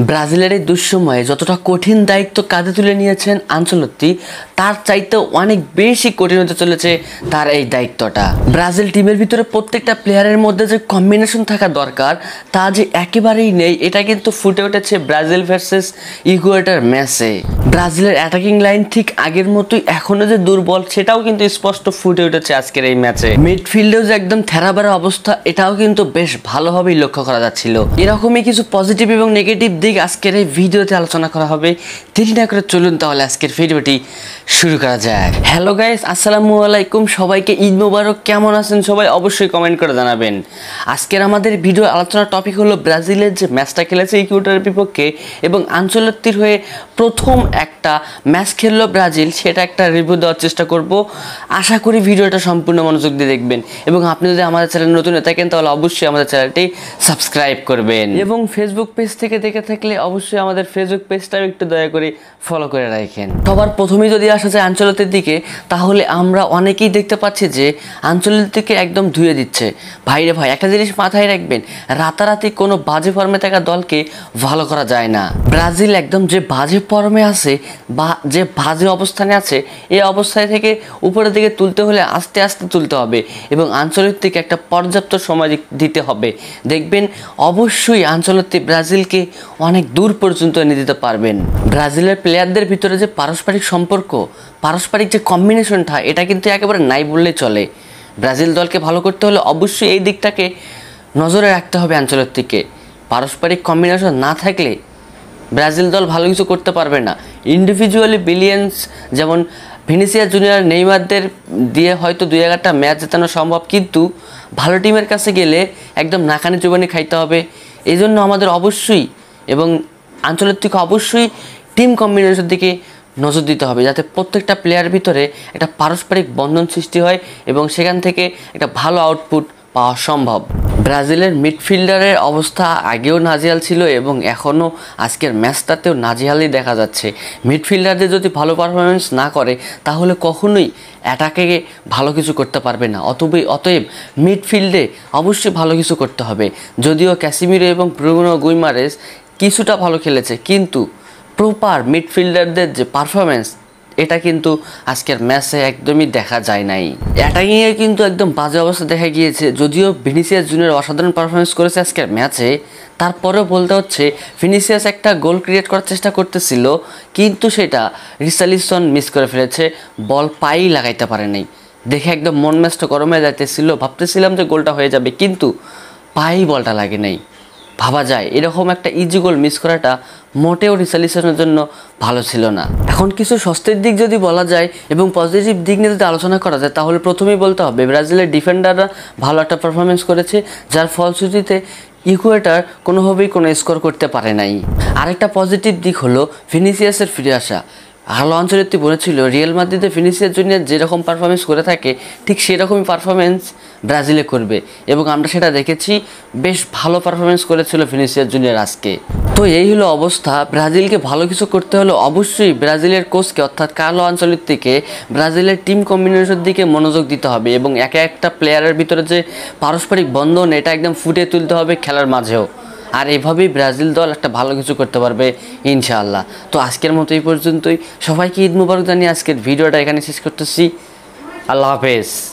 ব্রাজিলের এই দুঃসময়ে যতটা কঠিন দায়িত্ব কাঁধে তুলে নিয়েছেন আনচেলত্তি, তার চাইতেও অনেক বেশি কঠিন হতে চলেছে তার এই দায়িত্বটা। ব্রাজিল টিমের ভিতরে প্রত্যেকটা প্লেয়ারের মধ্যে যে কম্বিনেশন থাকা দরকার তা যে একেবারেই নেই, এটা কিন্তু ফুটে উঠেছে ব্রাজিল ভার্সেস ইকুয়েডর ম্যাচে। ব্রাজিলের অ্যাটাকিং লাইন ঠিক আগের মতোই এখনো যে দুর্বল, সেটাও কিন্তু স্পষ্ট ফুটে উঠেছে আজকের এই ম্যাচে। মিডফিল্ডেও যে একদম থেরাবারা অবস্থা, এটাও কিন্তু বেশ ভালোভাবেই লক্ষ্য করা যাচ্ছিল। এরকমই কিছু পজিটিভ এবং নেগেটিভ দিক আজকের এই ভিডিওতে আলোচনা করা হবে। দেরি না করে চলুন তাহলে আজকের ভিডিওটি শুরু করা যাক। হ্যালো গাইস, আসসালামু আলাইকুম, সবাইকে ঈদ মোবারক। কেমন আছেন সবাই অবশ্যই কমেন্ট করে জানাবেন। আজকের আমাদের ভিডিও আলোচনার টপিক হলো ব্রাজিলের যে ম্যাচটা খেলেছে ইকুয়েডরের বিপক্ষে এবং আনচেলত্তির হয়ে প্রথম একটা ম্যাচ খেললো ব্রাজিল, সেটা একটা রিভিউ দেওয়ার চেষ্টা করব। আশা করি ভিডিওটা সম্পূর্ণ মনোযোগ দিয়ে দেখবেন এবং আপনি যদি আমাদের চ্যানেল নতুন হয়ে থাকেন তাহলে অবশ্যই আমাদের চ্যানেলটি সাবস্ক্রাইব করবেন এবং ফেসবুক পেজ থেকে দেখে থাকলে অবশ্যই আমাদের ফেসবুক পেজটাও একটু দয়া করে ফলো করে রাখেন। সবার প্রথমেই যদি আসা যায় আনচেলত্তির দিকে, তাহলে আমরা অনেকেই দেখতে পাচ্ছি যে আনচেলত্তিকে একদম ধুয়ে দিচ্ছে। ভাইরে ভাই, একটা জিনিস মাথায় রাখবেন, রাতারাতি কোনো বাজে ফর্মে থাকা দলকে ভালো করা যায় না। ব্রাজিল একদম যে বাজে ফর্মে আছে বা যে বাজে অবস্থানে আছে, এই অবস্থায় থেকে উপরের দিকে তুলতে হলে আস্তে আস্তে তুলতে হবে এবং আনচেলত্তিকে একটা পর্যাপ্ত সময় দিতে হবে। দেখবেন অবশ্যই আনচেলত্তি ব্রাজিলকে অনেক দূর পর্যন্ত এনে দিতে পারবেন। ব্রাজিলের প্লেয়ারদের ভিতরে যে পারস্পরিক সম্পর্ক, পারস্পরিক যে কম্বিনেশনটা, এটা কিন্তু একেবারে নাই বললেই চলে। ব্রাজিল দলকে ভালো করতে হলে অবশ্যই এই দিকটাকে নজরে রাখতে হবে আনচেলত্তিকে। পারস্পরিক কম্বিনেশন না থাকলে ব্রাজিল দল ভালো কিছু করতে পারবে না। ইন্ডিভিজুয়ালি বিলিয়ন্স যেমন ভিনিসিয়াস জুনিয়র, নেইমারদের দিয়ে হয়তো 2-1টা ম্যাচ জেতানো সম্ভব, কিন্তু ভালো টিমের কাছে গেলে একদম নাকানি চুবানি খাইতে হবে। এই জন্য আমাদের অবশ্যই এবং আনচেলত্তিকে অবশ্যই টিম কম্বিনেশনের দিকে নজর দিতে হবে, যাতে প্রত্যেকটা প্লেয়ার ভিতরে একটা পারস্পরিক বন্ধন সৃষ্টি হয় এবং সেখান থেকে একটা ভালো আউটপুট পাওয়া সম্ভব। ব্রাজিলের মিডফিল্ডারের অবস্থা আগেও নাজেহাল ছিল এবং এখনও আজকের ম্যাচটাতেও নাজেহালই দেখা যাচ্ছে। মিডফিল্ডারদের যদি ভালো পারফরমেন্স না করে তাহলে কখনোই অ্যাটাকে ভালো কিছু করতে পারবে না। অতএব মিডফিল্ডে অবশ্যই ভালো কিছু করতে হবে। যদিও ক্যাসিমিরো এবং ব্রুনো গুইমারেস কিছুটা ভালো খেলেছে, কিন্তু প্রপার মিডফিল্ডারদের যে পারফরমেন্স, এটা কিন্তু আজকের ম্যাচে একদমই দেখা যায় নাই। অ্যাটাকিংয়ে কিন্তু একদম বাজে অবস্থা দেখা গিয়েছে। যদিও ভিনিসিয়াস জুনিয়র অসাধারণ পারফরমেন্স করেছে আজকের ম্যাচে, তারপরেও বলতে হচ্ছে ভিনিসিয়াস একটা গোল ক্রিয়েট করার চেষ্টা করতেছিল, কিন্তু সেটা রিচার্লিসন মিস করে ফেলেছে। বল পাই লাগাইতে পারে নাই। দেখে একদম মন ম্যাচটা গরম হয়ে যাইতেছিল, ভাবতেছিলাম যে গোলটা হয়ে যাবে, কিন্তু পাই বলটা লাগে নাই। ভাবা যায় এরকম একটা ইজি গোল মিস করাটা মোটেও রিচার্লিসনের জন্য ভালো ছিল না। এখন কিছু স্বস্তির দিক যদি বলা যায় এবং পজিটিভ দিক নিয়ে যদি আলোচনা করা যায়, তাহলে প্রথমেই বলতে হবে ব্রাজিলের ডিফেন্ডাররা ভালো একটা পারফরমেন্স করেছে, যার ফলশ্রুতিতে ইকুয়েডর কোনোভাবেই কোনো স্কোর করতে পারে নাই। আরেকটা পজিটিভ দিক হলো ভিনিসিয়াসের ফিরে আসা। ভালো আনচেলত্তি বলেছিল রিয়াল মাদ্রিদে ভিনিসিয়াস জুনিয়র যেরকম পারফরমেন্স করে থাকে ঠিক সেরকমই পারফরমেন্স ব্রাজিলে করবে এবং আমরা সেটা দেখেছি। বেশ ভালো পারফরমেন্স করেছিল ভিনিসিয়াস জুনিয়র আজকে। তো এই হলো অবস্থা। ব্রাজিলকে ভালো কিছু করতে হলে অবশ্যই ব্রাজিলের কোচকে অর্থাৎ কার্লো আনচেলত্তিকে ব্রাজিলের টিম কম্বিনেশনের দিকে মনোযোগ দিতে হবে এবং একটা প্লেয়ারের ভিতরে যে পারস্পরিক বন্ধন, এটা একদম ফুটিয়ে তুলতে হবে খেলার মাঝেও। আর এভাবেই ব্রাজিল দল একটা ভালো কিছু করতে পারবে ইনশাআল্লাহ। তো আজকের মতো এই পর্যন্তই। সবাইকে ঈদ মুবারক জানিয়ে আজকের ভিডিওটা এখানে শেষ করতেছি। আল্লাহ হাফেজ।